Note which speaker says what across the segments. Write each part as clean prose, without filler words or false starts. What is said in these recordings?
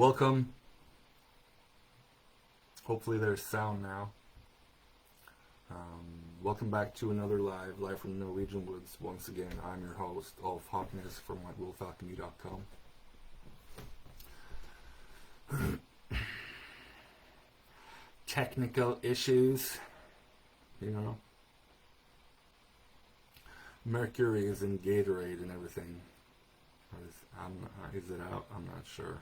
Speaker 1: Welcome. Hopefully there's sound now. Welcome back to another live from the Norwegian Woods. Once again, I'm your host, Ulf Hawknes from WhiteWolfAlchemy.com. Technical issues, Mercury is in Gatorade and everything. Is it out? I'm not sure.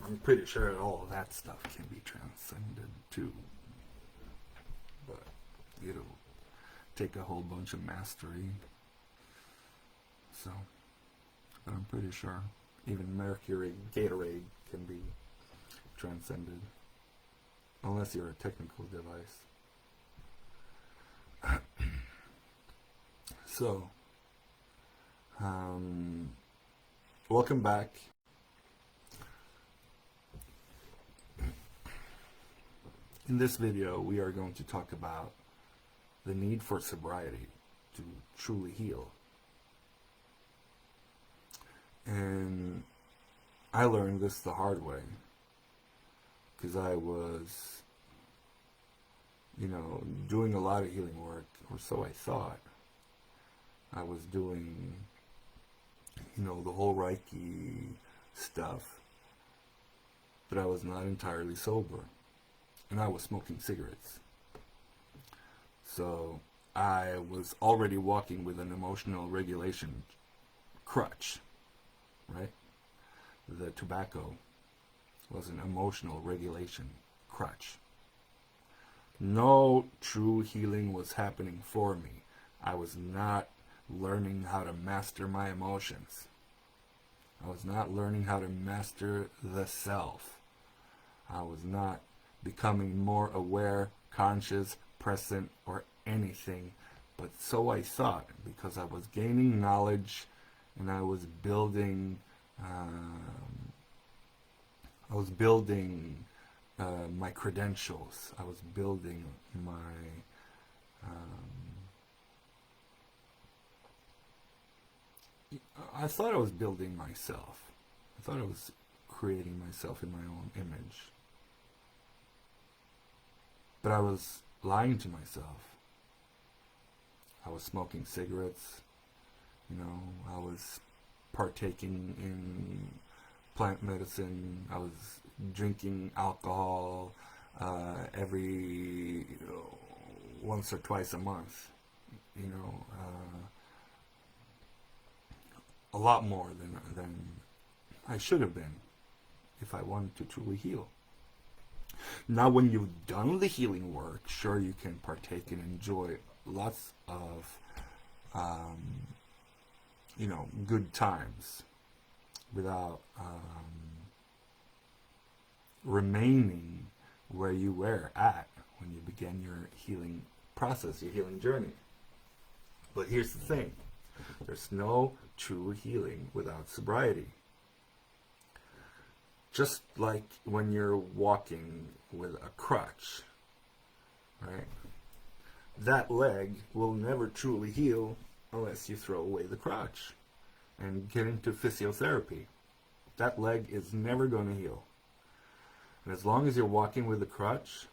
Speaker 1: I'm pretty sure all of that stuff can be transcended too, but it'll take a whole bunch of mastery. But I'm pretty sure even Mercury Gatorade can be transcended, unless you're a technical device. Welcome back. In this video, we are going to talk about the need for sobriety to truly heal. And I learned this the hard way, because I was, doing a lot of healing work, or so I thought. I was doing, the whole Reiki stuff, but I was not entirely sober. And I was smoking cigarettes. So I was already walking with an emotional regulation crutch, right? The tobacco was an emotional regulation crutch. No true healing was happening for me. I was not learning how to master my emotions. I was not learning how to master the self. I was not becoming more aware, conscious, present, or anything, but so I thought, because I was gaining knowledge and I was building my credentials. I was building my I thought I was building myself. I thought I was creating myself in my own image. But I was lying to myself. I was smoking cigarettes. I was partaking in plant medicine. I was drinking alcohol every once or twice a month. A lot more than I should have been if I wanted to truly heal. Now, when you've done the healing work, sure, you can partake and enjoy lots of, good times without remaining where you were at when you began your healing process, your healing journey. But here's the thing. There's no true healing without sobriety. Just like when you're walking with a crutch, right? That leg will never truly heal unless you throw away the crutch and get into physiotherapy. That leg is never going to heal. And as long as you're walking with a crutch,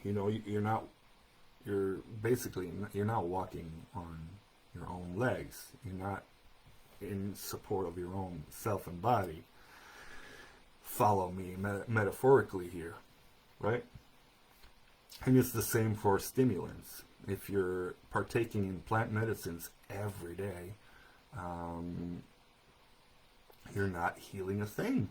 Speaker 1: you're not walking on your own legs. You're not in support of your own self and body. Follow me metaphorically here, right? And it's the same for stimulants. If you're partaking in plant medicines every day, you're not healing a thing.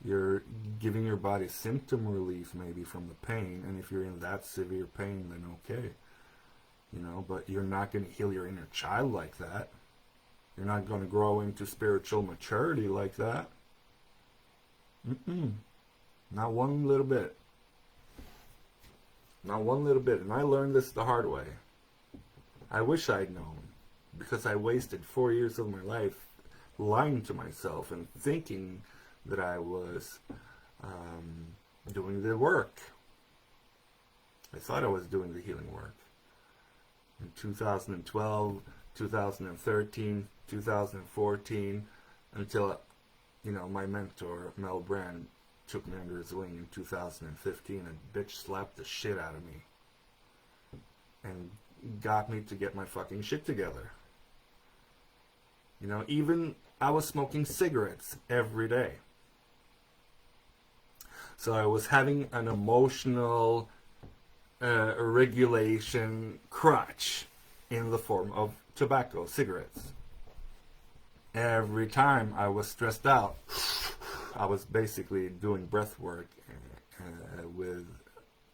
Speaker 1: You're giving your body symptom relief maybe from the pain, and if you're in that severe pain, then okay. But you're not going to heal your inner child like that. You're not going to grow into spiritual maturity like that. Not one little bit. Not one little bit. And I learned this the hard way. I wish I'd known, because I wasted 4 years of my life lying to myself and thinking that I was doing the work. I thought I was doing the healing work. in 2012, 2013, 2014, until, my mentor, Mel Brand, took me under his wing in 2015 and bitch slapped the shit out of me and got me to get my fucking shit together. Even I was smoking cigarettes every day. So I was having an emotional regulation crutch in the form of tobacco, cigarettes. Every time I was stressed out, I was basically doing breath work with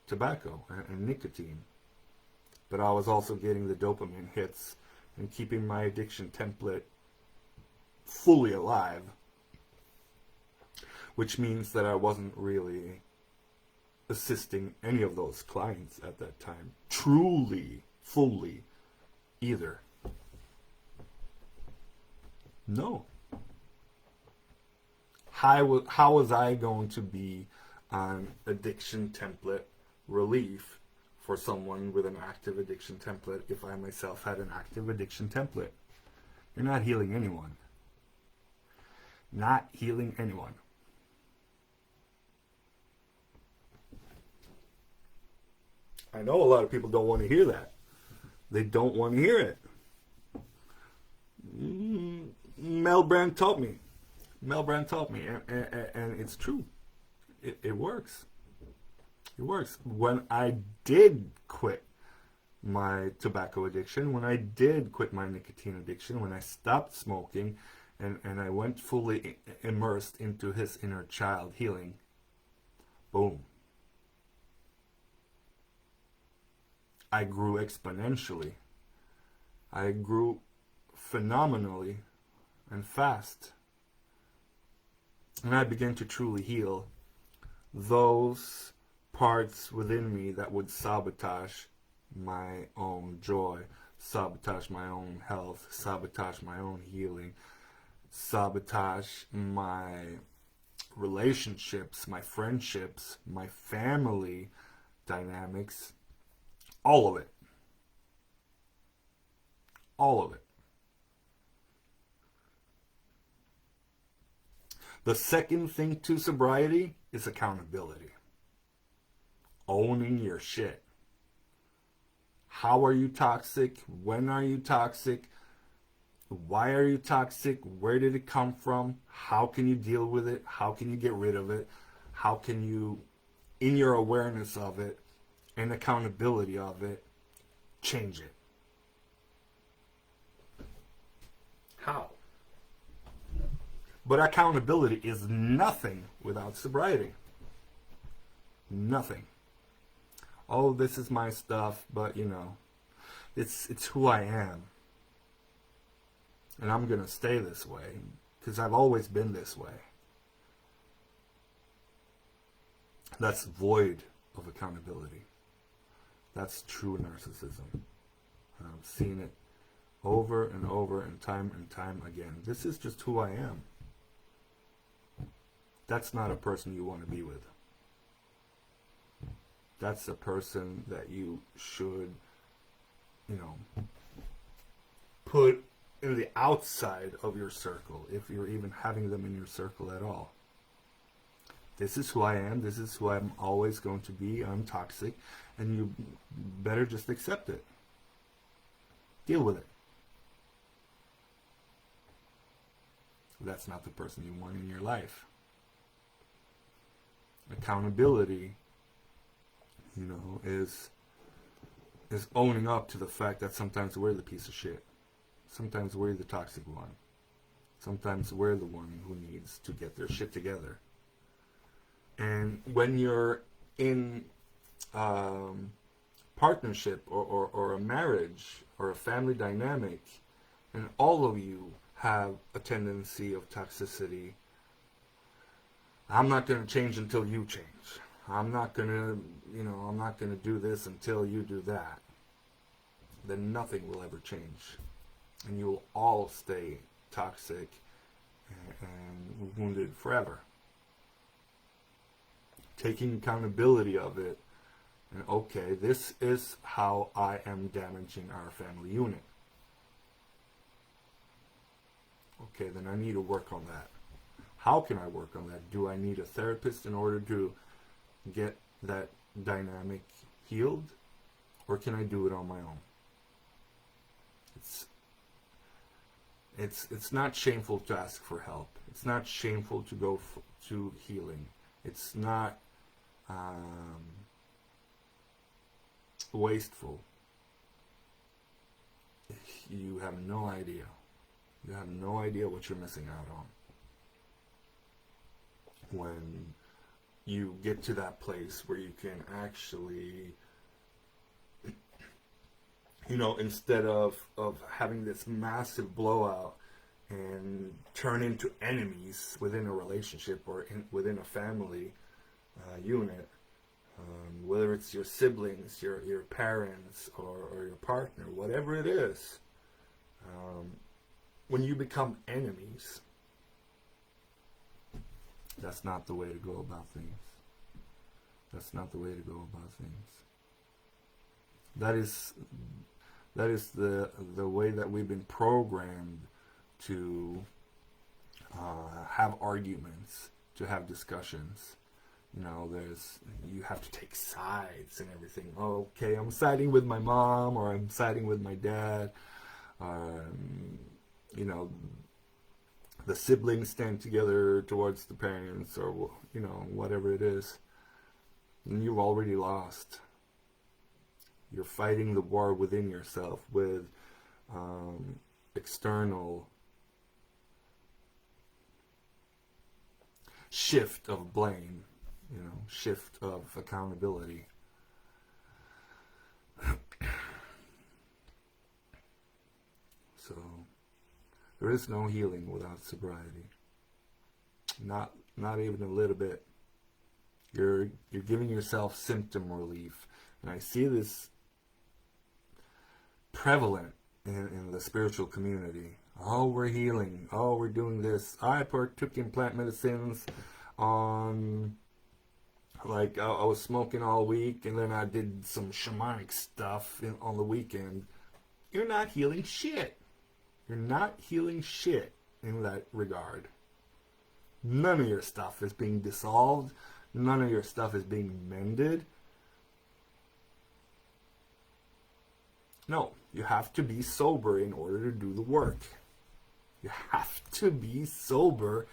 Speaker 1: tobacco and nicotine. But I was also getting the dopamine hits and keeping my addiction template fully alive, which means that I wasn't really assisting any of those clients at that time truly, fully, either. No. How was I going to be an addiction template relief for someone with an active addiction template if I myself had an active addiction template? You're not healing anyone. Not healing anyone. I know a lot of people don't want to hear that. They don't want to hear it. Mel Brand taught me. And it's true. It works. It works. When I did quit my tobacco addiction, when I did quit my nicotine addiction, when I stopped smoking, and I went fully immersed into his inner child healing, boom. I grew exponentially. I grew phenomenally and fast. And I began to truly heal those parts within me that would sabotage my own joy, sabotage my own health, sabotage my own healing, sabotage my relationships, my friendships, my family dynamics, all of it. All of it. The second thing to sobriety is accountability. Owning your shit. How are you toxic? When are you toxic? Why are you toxic? Where did it come from? How can you deal with it? How can you get rid of it? How can you, in your awareness of it and accountability of it, change it? How? But accountability is nothing without sobriety. Nothing. Oh, this is my stuff, but it's who I am. And I'm going to stay this way because I've always been this way. That's void of accountability. That's true narcissism. I've seen it over and over and time again. This is just who I am. That's not a person you want to be with. That's a person that you should, put in the outside of your circle, if you're even having them in your circle at all. This is who I am. This is who I'm always going to be. I'm toxic. And you better just accept it. Deal with it. That's not the person you want in your life. Accountability, is owning up to the fact that sometimes we're the piece of shit. Sometimes we're the toxic one. Sometimes we're the one who needs to get their shit together. And when you're in partnership or a marriage or a family dynamic, and all of you have a tendency of toxicity, I'm not going to change until you change. I'm not going to do this until you do that. Then nothing will ever change. And you will all stay toxic and wounded forever. Taking accountability of it And okay, this is how I am damaging our family unit. Okay, then I need to work on that. How can I work on that? Do I need a therapist in order to get that dynamic healed? Or can I do it on my own? It's not shameful to ask for help. It's not shameful to go to healing. It's not wasteful. You have no idea. You have no idea what you're missing out on when you get to that place where you can actually, instead of having this massive blowout and turn into enemies within a relationship or within a family unit, whether it's your siblings, your parents, or your partner, whatever it is, when you become enemies, that's not the way to go about things. That's not the way to go about things. That is the way that we've been programmed to have arguments, to have discussions. You have to take sides and everything. Oh, okay, I'm siding with my mom, or I'm siding with my dad. The siblings stand together towards the parents, or whatever it is. And you've already lost. You're fighting the war within yourself with external shift of blame, shift of accountability. So there is no healing without sobriety. Not even a little bit. You're giving yourself symptom relief. And I see this prevalent in the spiritual community. Oh, we're healing. Oh, we're doing this. I partook in plant medicines on, I was smoking all week, and then I did some shamanic stuff on the weekend. You're not healing shit. You're not healing shit in that regard. None of your stuff is being dissolved. None of your stuff is being mended. No, you have to be sober in order to do the work. You have to be sober,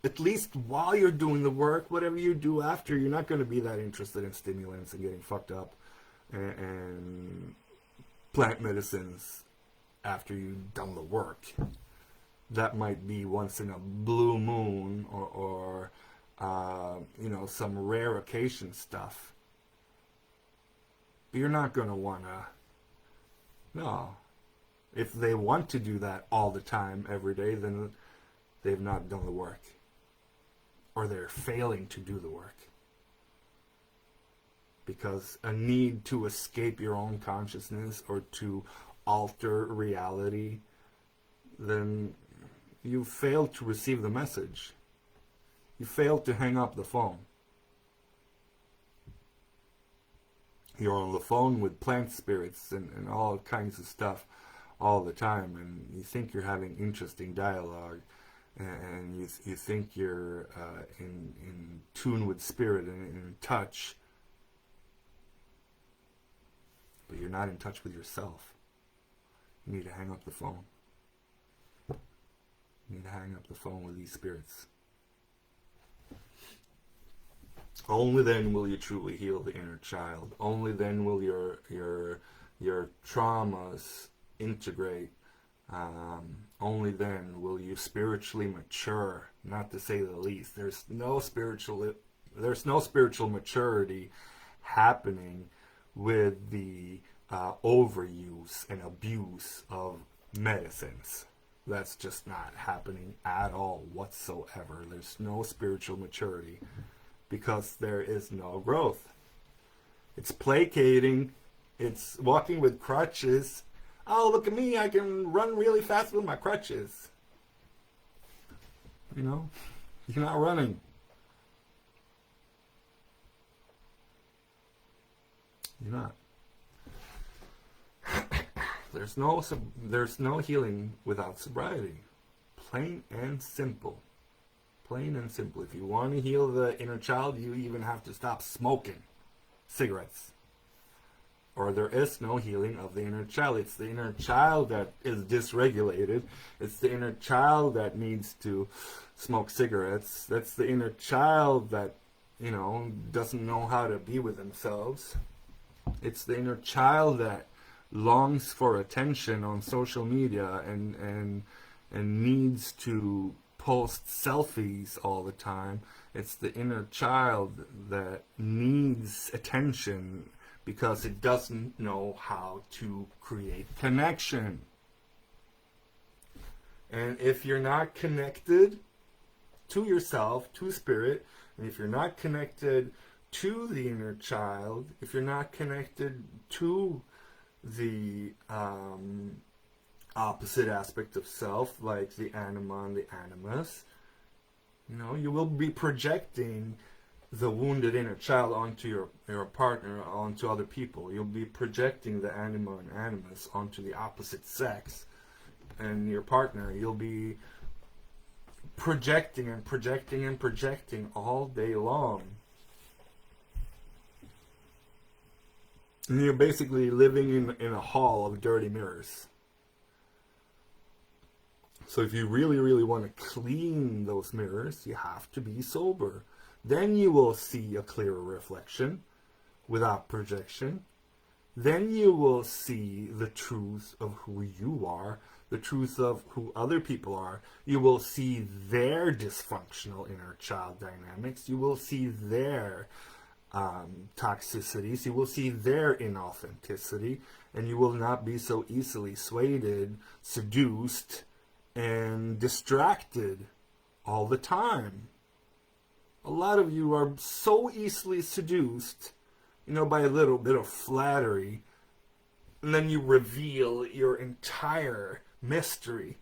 Speaker 1: at least while you're doing the work. Whatever you do after, you're not going to be that interested in stimulants and getting fucked up and plant medicines after you've done the work. That might be once in a blue moon or some rare occasion stuff. But you're not going to want to. No. If they want to do that all the time, every day, then they've not done the work. Or they're failing to do the work. Because a need to escape your own consciousness or to alter reality, then you failed to receive the message. You failed to hang up the phone. You're on the phone with plant spirits and all kinds of stuff all the time, and you think you're having interesting dialogue, and you think you're in tune with spirit and in touch, but you're not in touch with yourself. You need to hang up the phone. You need to hang up the phone with these spirits. Only then will you truly heal the inner child. Only then will your traumas integrate. Only then will you spiritually mature, not to say the least. There's no spiritual maturity happening with the overuse and abuse of medicines. That's just not happening at all whatsoever. There's no spiritual maturity because there is no growth. It's placating. It's walking with crutches. Oh, look at me, I can run really fast with my crutches. You're not running. You're not. There's no healing without sobriety. Plain and simple. Plain and simple. If you want to heal the inner child, you even have to stop smoking cigarettes. Or there is no healing of the inner child. It's the inner child that is dysregulated. It's the inner child that needs to smoke cigarettes. That's the inner child that, doesn't know how to be with themselves. It's the inner child that longs for attention on social media and needs to post selfies all the time. It's the inner child that needs attention because it doesn't know how to create connection. And if you're not connected to yourself, to spirit, and if you're not connected to the inner child, if you're not connected to the opposite aspect of self, like the anima and the animus, you will be projecting the wounded inner child onto your partner, onto other people. You'll be projecting the anima and animus onto the opposite sex and your partner. You'll be projecting and projecting and projecting all day long. And you're basically living in a hall of dirty mirrors. So if you really, really want to clean those mirrors, you have to be sober. Then you will see a clearer reflection without projection. Then you will see the truth of who you are, the truth of who other people are. You will see their dysfunctional inner child dynamics. You will see their toxicities. You will see their inauthenticity. And you will not be so easily swayed, seduced, and distracted all the time. A lot of you are so easily seduced, by a little bit of flattery, and then you reveal your entire mystery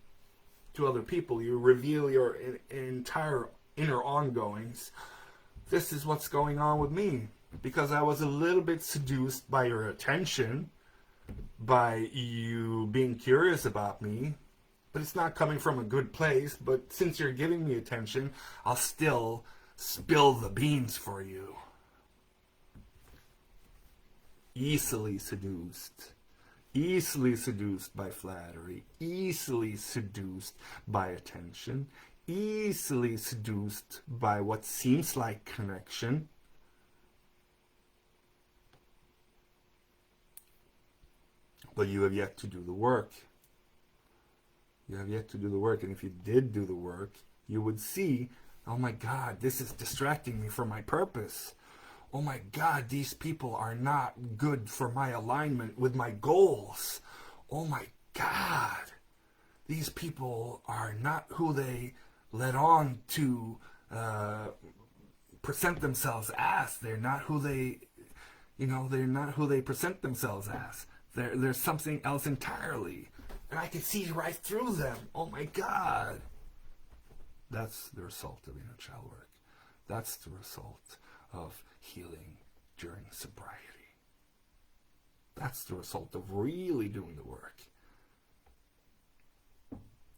Speaker 1: to other people. You reveal your entire inner ongoings. This is what's going on with me, because I was a little bit seduced by your attention, by you being curious about me, but it's not coming from a good place. But since you're giving me attention, I'll still spill the beans for you. Easily seduced by flattery, easily seduced by attention, easily seduced by what seems like connection. But you have yet to do the work. You have yet to do the work. And if you did do the work, you would see, oh my God, this is distracting me from my purpose. Oh my God, these people are not good for my alignment with my goals. Oh my God, these people are not who they let on to present themselves as. They're not who they, they're not who they present themselves as. There's something else entirely. And I can see right through them. Oh my God. That's the result of inner child work. That's the result of healing during sobriety. That's the result of really doing the work.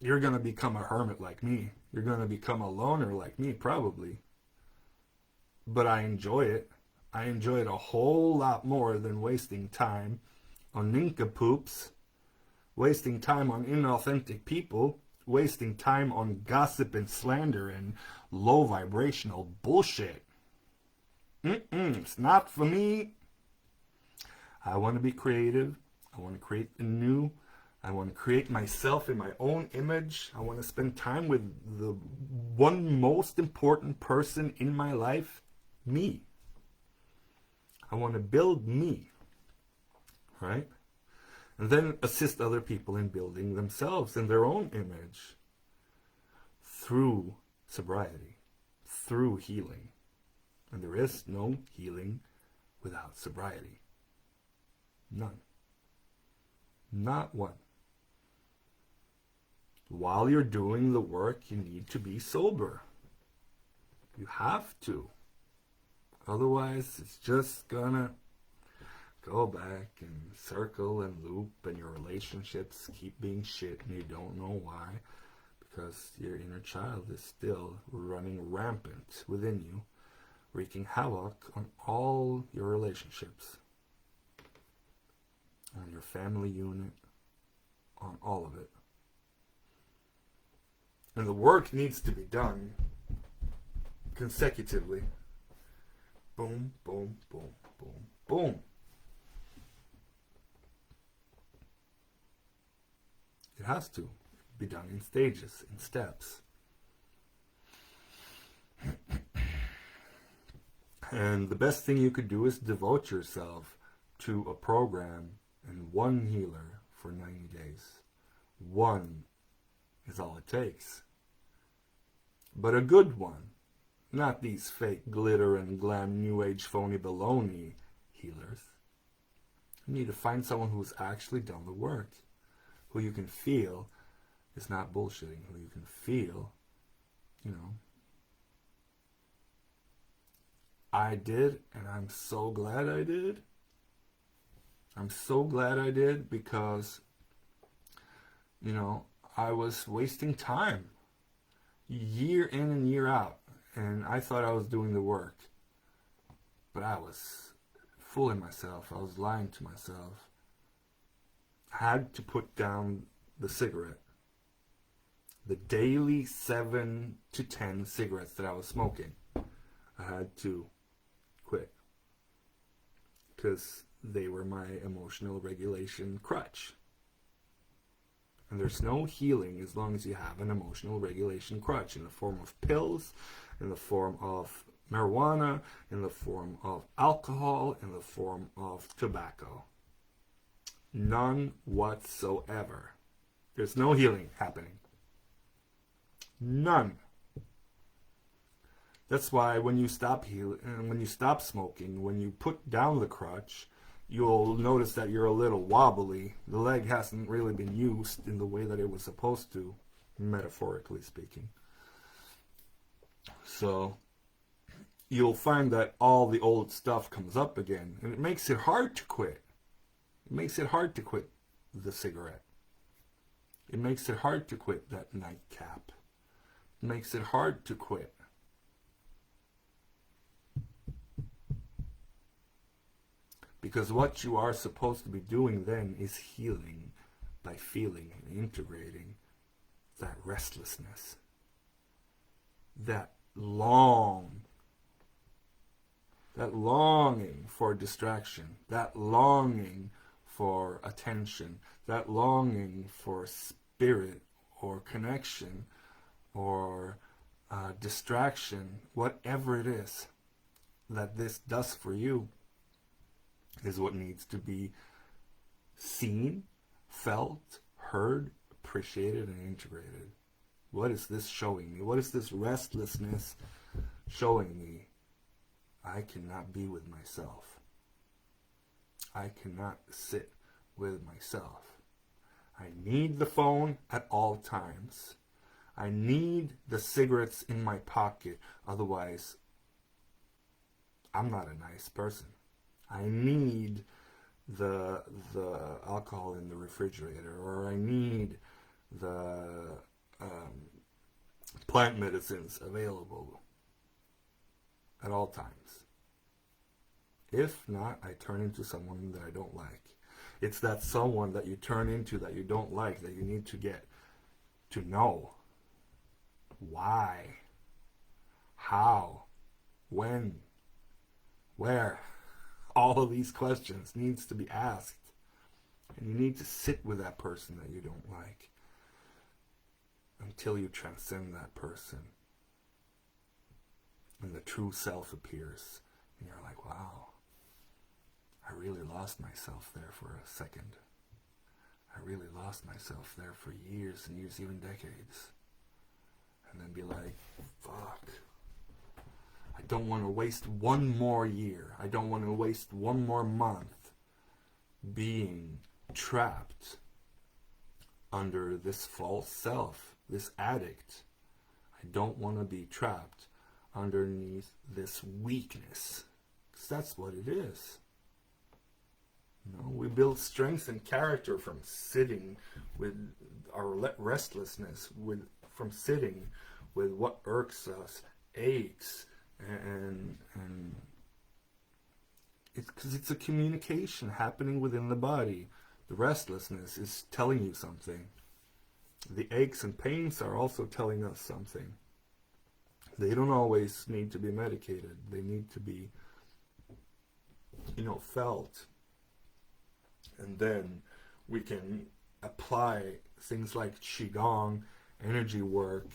Speaker 1: You're going to become a hermit like me. You're going to become a loner like me, probably. But I enjoy it. I enjoy it a whole lot more than wasting time on nincompoops, wasting time on inauthentic people, wasting time on gossip and slander and low vibrational bullshit. It's not for me. I want to be creative. I want to create the new. I want to create myself in my own image. I want to spend time with the one most important person in my life, me. I want to build me, right? And then assist other people in building themselves in their own image through sobriety, through healing. And there is no healing without sobriety. None. Not one. While you're doing the work, you need to be sober. You have to. Otherwise, it's just gonna go back and circle and loop, and your relationships keep being shit, and you don't know why, because your inner child is still running rampant within you, wreaking havoc on all your relationships, on your family unit, on all of it. And the work needs to be done consecutively. Boom, boom, boom, boom, boom. It has to be done in stages, in steps. And the best thing you could do is devote yourself to a program and one healer for 90 days. One is all it takes. But a good one. Not these fake glitter and glam new age phony baloney healers. You need to find someone who's actually done the work. Who you can feel is not bullshitting. Who you can feel, I did, and I'm so glad I did. I'm so glad I did because, I was wasting time. Year in and year out. And I thought I was doing the work. But I was fooling myself. I was lying to myself. I had to put down the cigarette. The daily 7 to 10 cigarettes that I was smoking. I had to quit. Because they were my emotional regulation crutch. And there's no healing as long as you have an emotional regulation crutch in the form of pills, in the form of marijuana, in the form of alcohol, in the form of tobacco. None whatsoever. There's no healing happening. None. That's why when you stop when you stop smoking, when you put down the crutch, you'll notice that you're a little wobbly. The leg hasn't really been used in the way that it was supposed to, metaphorically speaking. So you'll find that all the old stuff comes up again, and it makes it hard to quit. It makes it hard to quit the cigarette. It makes it hard to quit that nightcap. It makes it hard to quit. Because what you are supposed to be doing then is healing by feeling and integrating that restlessness. That longing for distraction, that longing for attention, that longing for spirit or connection or distraction, whatever it is that this does for you, is what needs to be seen, felt, heard, appreciated, and integrated. What is this showing me? What is this restlessness showing me? I cannot be with myself. I cannot sit with myself. I need the phone at all times. I need the cigarettes in my pocket. Otherwise, I'm not a nice person. I need the alcohol in the refrigerator, or I need the plant medicines available at all times. If not, I turn into someone that I don't like. It's that someone that you turn into that you don't like that you need to get to know. Why? How? When? Where? All of these questions needs to be asked. And you need to sit with that person that you don't like until you transcend that person. And the true self appears. And you're like, wow, I really lost myself there for a second. I really lost myself there for years and years, even decades. And then be like, fuck. I don't want to waste one more year. I don't want to waste one more month being trapped under this false self, this addict. I don't want to be trapped underneath this weakness. Because that's what it is. You know, we build strength and character from sitting with our restlessness, from sitting with what irks us, aches, and it's because it's a communication happening within the body. The restlessness is telling you something. The aches and pains are also telling us something. They don't always need to be medicated. They need to be, felt. And then we can apply things like Qigong, energy work,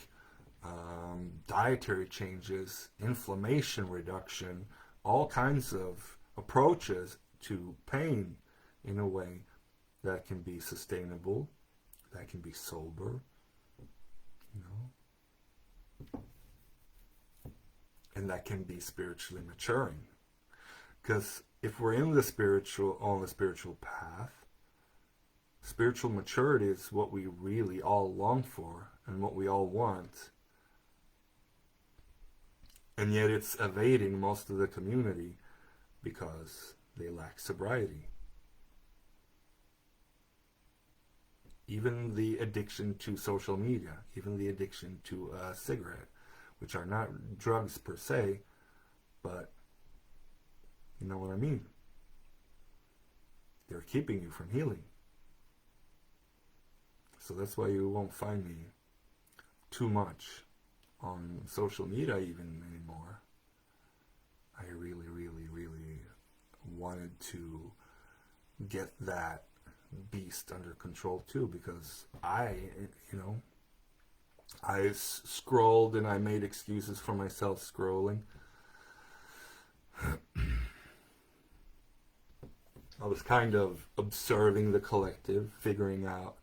Speaker 1: dietary changes, inflammation reduction, all kinds of approaches to pain in a way that can be sustainable, that can be sober, and that can be spiritually maturing. Because if we're on the spiritual path, spiritual maturity is what we really all long for and what we all want. And yet it's evading most of the community because they lack sobriety. Even the addiction to social media, even the addiction to a cigarette, which are not drugs per se, but you know what I mean? They're keeping you from healing. So that's why you won't find me too much on social media even anymore. I really, really, really wanted to get that beast under control too, because I scrolled and I made excuses for myself scrolling. I was kind of observing the collective, figuring out,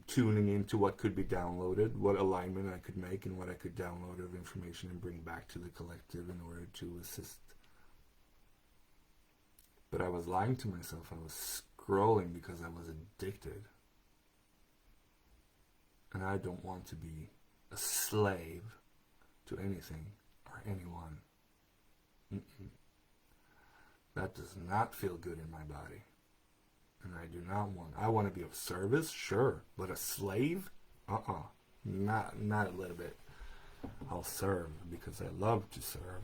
Speaker 1: tuning into what could be downloaded, what alignment I could make, and what I could download of information and bring back to the collective in order to assist. But I was lying to myself. I was scrolling because I was addicted. And I don't want to be a slave to anything or anyone. That does not feel good in my body. And I do not want. I want to be of service, sure, but a slave? Not a little bit. I'll serve because I love to serve.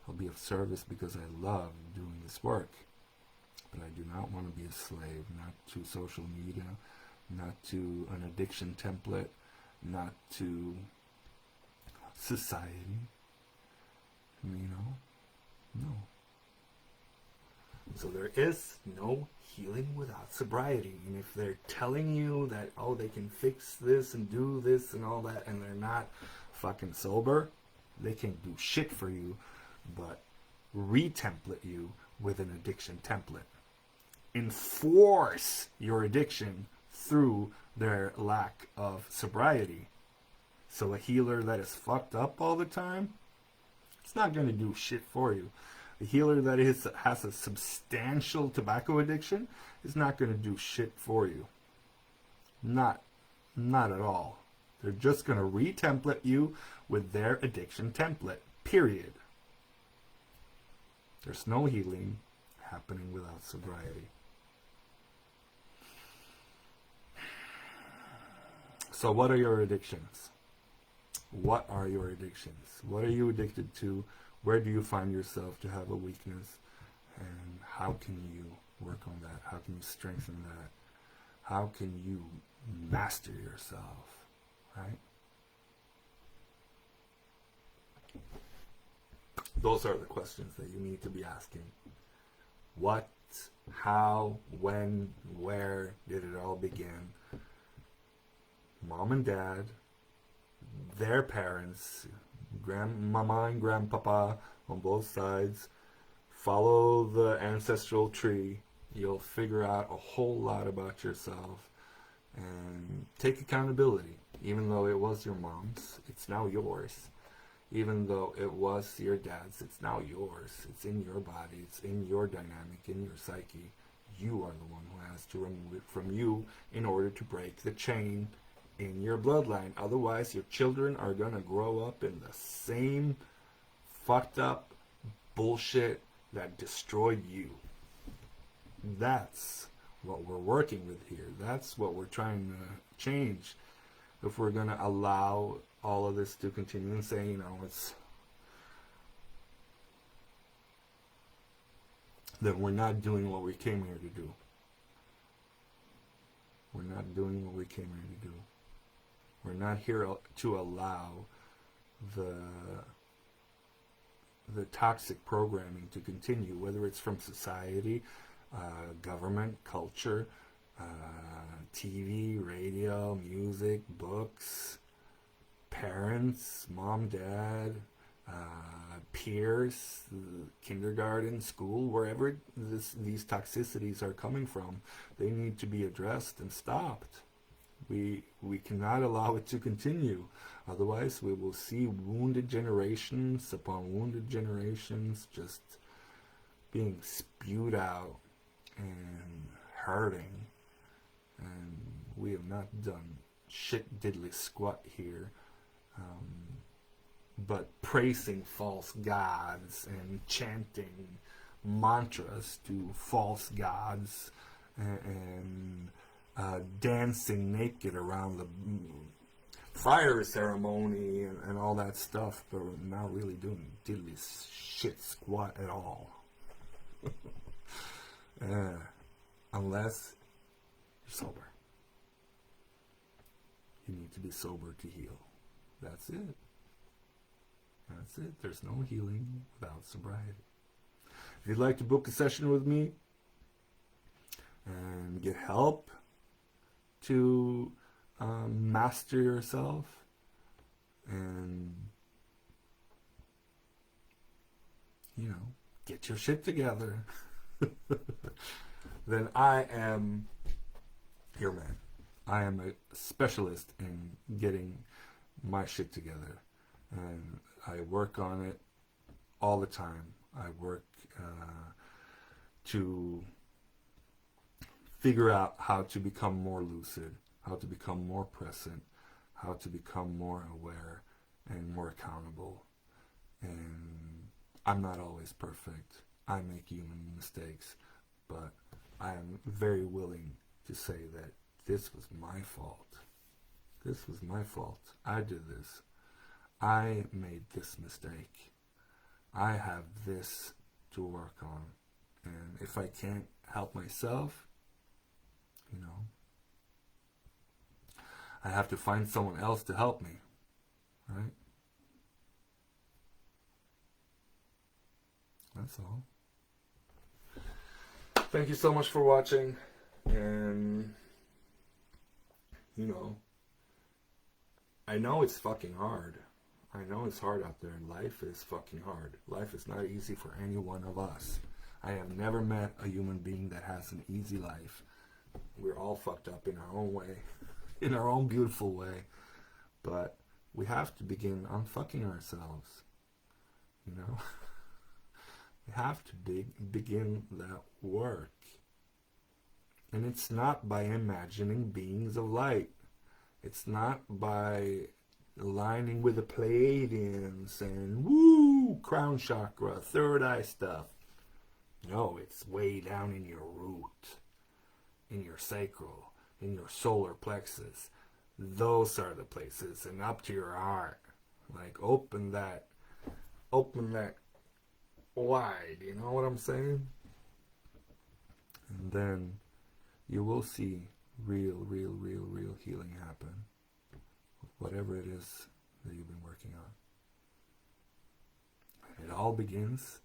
Speaker 1: I'll be of service because I love doing this work. But I do not want to be a slave, not to social media, not to an addiction template, not to society. No. So there is no healing without sobriety. And if they're telling you that, they can fix this and do this and all that, and they're not fucking sober, they can't do shit for you but re-template you with an addiction template. Enforce your addiction through their lack of sobriety. So a healer that is fucked up all the time, it's not going to do shit for you. A healer that has a substantial tobacco addiction is not going to do shit for you. Not at all. They're just going to re-template you with their addiction template. Period. There's no healing happening without sobriety. So what are your addictions? What are your addictions? What are you addicted to? Where do you find yourself to have a weakness? And how can you work on that? How can you strengthen that? How can you master yourself? Right? Those are the questions that you need to be asking. What, how, when, where did it all begin? Mom and dad, their parents, grandmama and grandpapa on both sides. Follow the ancestral tree. You'll figure out a whole lot about yourself. And take accountability. Even though it was your mom's, it's now yours. Even though it was your dad's, it's now yours. It's in your body. It's in your dynamic, in your psyche. You are the one who has to remove it from you in order to break the chain in your bloodline. Otherwise, your children are going to grow up in the same fucked up bullshit that destroyed you. That's what we're working with here. That's what we're trying to change. If we're going to allow all of this to continue and say, you know, it's, then we're not doing what we came here to do. We're not doing what we came here to do. We're not here to allow the toxic programming to continue, whether it's from society, government, culture, TV, radio, music, books, parents, mom, dad, peers, kindergarten, school, wherever these toxicities are coming from, they need to be addressed and stopped. We cannot allow it to continue. Otherwise, we will see wounded generations upon wounded generations just being spewed out and hurting. And we have not done shit diddly squat here, but praising false gods and chanting mantras to false gods and dancing naked around the fire ceremony and all that stuff, but we're not really doing diddly shit squat at all. Unless you're sober. You need to be sober to heal. That's it. That's it. There's no healing without sobriety. If you'd like to book a session with me and get help to master yourself and, you know, get your shit together, then I am your man. I am a specialist in getting my shit together, and I work on it all the time. I work to figure out how to become more lucid, how to become more present, how to become more aware and more accountable. And I'm not always perfect. I make human mistakes, but I am very willing to say that this was my fault. This was my fault. I did this. I made this mistake. I have this to work on. And if I can't help myself, you know, I have to find someone else to help me, right? That's all. Thank you so much for watching, and, you know, I know it's fucking hard. I know it's hard out there, and life is fucking hard. Life is not easy for any one of us. I have never met a human being that has an easy life. We're all fucked up in our own way, in our own beautiful way. But we have to begin unfucking ourselves, you know? We have to begin that work. And it's not by imagining beings of light. It's not by aligning with the Pleiadians and woo, crown chakra, third eye stuff. No, it's way down in your root, in your sacral, in your solar plexus. Those are the places, and up to your heart. Like, open that wide, you know what I'm saying? And then you will see real healing happen. Whatever it is that you've been working on. And it all begins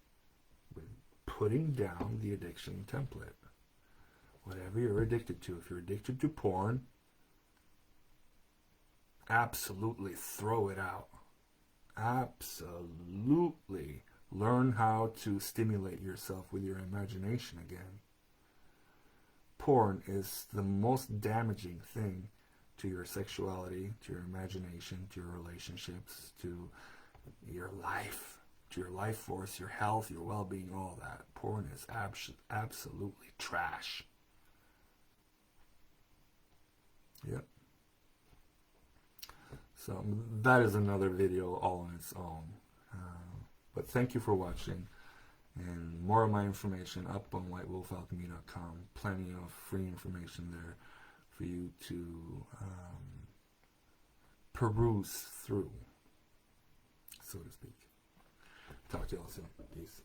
Speaker 1: with putting down the addiction template. Whatever you're addicted to. If you're addicted to porn, absolutely throw it out. Absolutely learn how to stimulate yourself with your imagination again. Porn is the most damaging thing to your sexuality, to your imagination, to your relationships, to your life, to your life force, your health, your well-being, all that. Porn is absolutely trash. Yep. So that is another video all on its own. But thank you for watching, And more of my information up on whitewolfalchemy.com. Plenty of free information there for you to peruse through, so to speak. Talk to y'all soon. Peace.